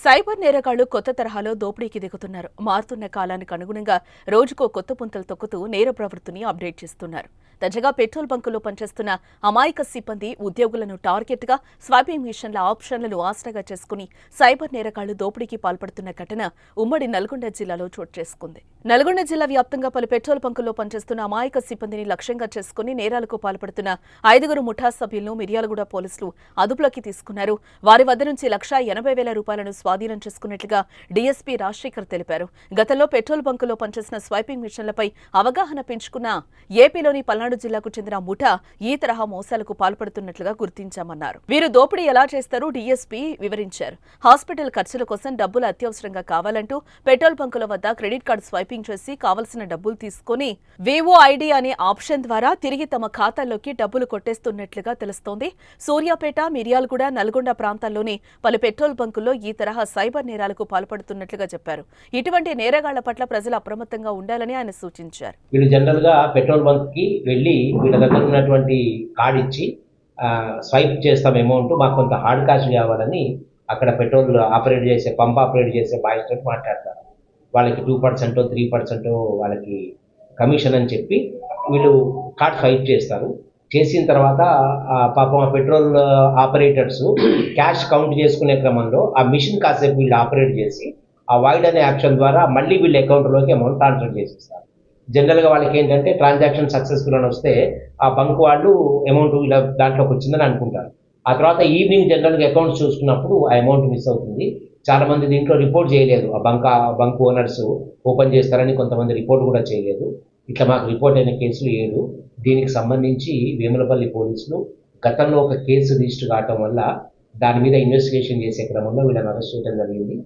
Cyber నేరగాళ్లు కొత్త తరహాలో దోపిడీకి దిగుతున్నారు. మారుతున్న కాలానికి అనుగుణంగా రోజుకో కొత్త పుంతలు తొక్కుతూ నేర ప్రవృత్తిని అప్డేట్ చేస్తున్నారు. తాజాగా పెట్రోల్ బంకుల్లో పనిచేస్తున్న అమాయక సిబ్బంది ఉద్యోగులను టార్గెట్గా స్వైపింగ్ మిషన్ల ఆప్షన్లను ఆసరాగా చేసుకుని సైబర్ నేరగాళ్లు దోపిడీకి పాల్పడుతున్న ఘటన ఉమ్మడి నల్గొండ జిల్లాలో చోటు చేసుకుంది. నల్గొండ జిల్లా వ్యాప్తంగా పలు పెట్రోల్ బంకుల్లో పనిచేస్తున్న అమాయక సిబ్బందిని లక్ష్యంగా చేసుకుని నేరాలకు పాల్పడుతున్న 5గురు ముఠా సభ్యులను మిర్యాలగూడ పోలీసులు అదుపులోకి తీసుకున్నారు. వారి వద్ద నుంచి ₹1,80,000 స్వాధీనం చేసుకున్నట్లుగా డీఎస్పీ రాజశేఖర్ తెలిపారు. గతంలో పెట్రోల్ బంకులో పనిచేసిన స్వైపింగ్ మిషన్లపై అవగాహన పెంచుకున్న ఏపీలోని పల్నాడు జిల్లాకు చెందిన ముఠా ఈ తరహా మోసాలకు పాల్పడుతున్నట్లుగా గుర్తించామన్నారు. వీరు దోపిడీ ఎలా చేస్తారో డీఎస్పీ వివరించారు. హాస్పిటల్ ఖర్చుల కోసం డబ్బులు అత్యవసరంగా కావాలంటూ పెట్రోల్ బంకుల వద్ద క్రెడిట్ కార్డు స్వైపింగ్ చేసి కావలసిన డబ్బులు తీసుకుని VOID అనే ఆప్షన్ ద్వారా తిరిగి తమ ఖాతాల్లోకి డబ్బులు కొట్టేస్తున్నట్లుగా తెలుస్తోంది. సూర్యాపేట, మిర్యాలగూడ, నల్గొండ ప్రాంతాల్లోని పలు పెట్రోల్ బంకుల్లో ఈ తరహా సైబర్ నేరాలకు పాల్పడుతున్నట్లుగా చెప్పారు. ఇటువంటి నేరగాళ్ల పట్ల ప్రజలు అప్రమత్తంగా ఉండాలని ఆయన సూచించారు. వీళ్ళు జనరల్ గా పెట్రోల్ బంక్ కి వెళ్ళి వీళ్ళ దగ్గర ఉన్నటువంటి కార్డ్ ఇచ్చి స్వైప్ చేస్తాం అమౌంట్, మాకు కొంత హార్డ్ క్యాష్ కావాలని అక్కడ పెట్రోల్ ఆపరేట్ చేసే పంప్ ఆపరేట్ చేసే బాయ్స్ తోటి మాట్లాడతారు. వాళ్ళకి 2% 3% వాళ్ళకి కమిషన్ అని చెప్పి వీళ్ళు కార్డ్ స్వైప్ చేస్తారు. చేసిన తర్వాత పాపం ఆ పెట్రోల్ ఆపరేటర్స్ క్యాష్ కౌంట్ చేసుకునే క్రమంలో ఆ మిషన్ కాసేపు వీళ్ళు ఆపరేట్ చేసి ఆ వాయిడ్ అనే యాక్షన్ ద్వారా మళ్ళీ వీళ్ళ అకౌంట్లోకి అమౌంట్ ట్రాన్స్ఫర్ చేసేస్తారు. జనరల్గా వాళ్ళకి ఏంటంటే ట్రాన్సాక్షన్ సక్సెస్ఫుల్ అని వస్తే ఆ బంక్ వాళ్ళు అమౌంట్ వీళ్ళ దాంట్లోకి వచ్చిందని అనుకుంటారు. ఆ తర్వాత ఈవినింగ్ జనరల్గా అకౌంట్స్ చూసుకున్నప్పుడు ఆ అమౌంట్ మిస్ అవుతుంది. చాలా మంది దీంట్లో రిపోర్ట్ చేయలేదు. ఆ బంక్ ఓనర్స్ ఓపెన్ చేస్తారని కొంతమంది రిపోర్ట్ కూడా చేయలేదు. ఇట్లా మాకు రిపోర్ట్ అయిన కేసులు 7. దీనికి సంబంధించి వేములపల్లి పోలీసులు గతంలో ఒక కేసు రిజిస్టర్ కావటం వల్ల దాని మీద ఇన్వెస్టిగేషన్ చేసే క్రమంలో వీళ్ళని అరెస్ట్ చేయడం జరిగింది.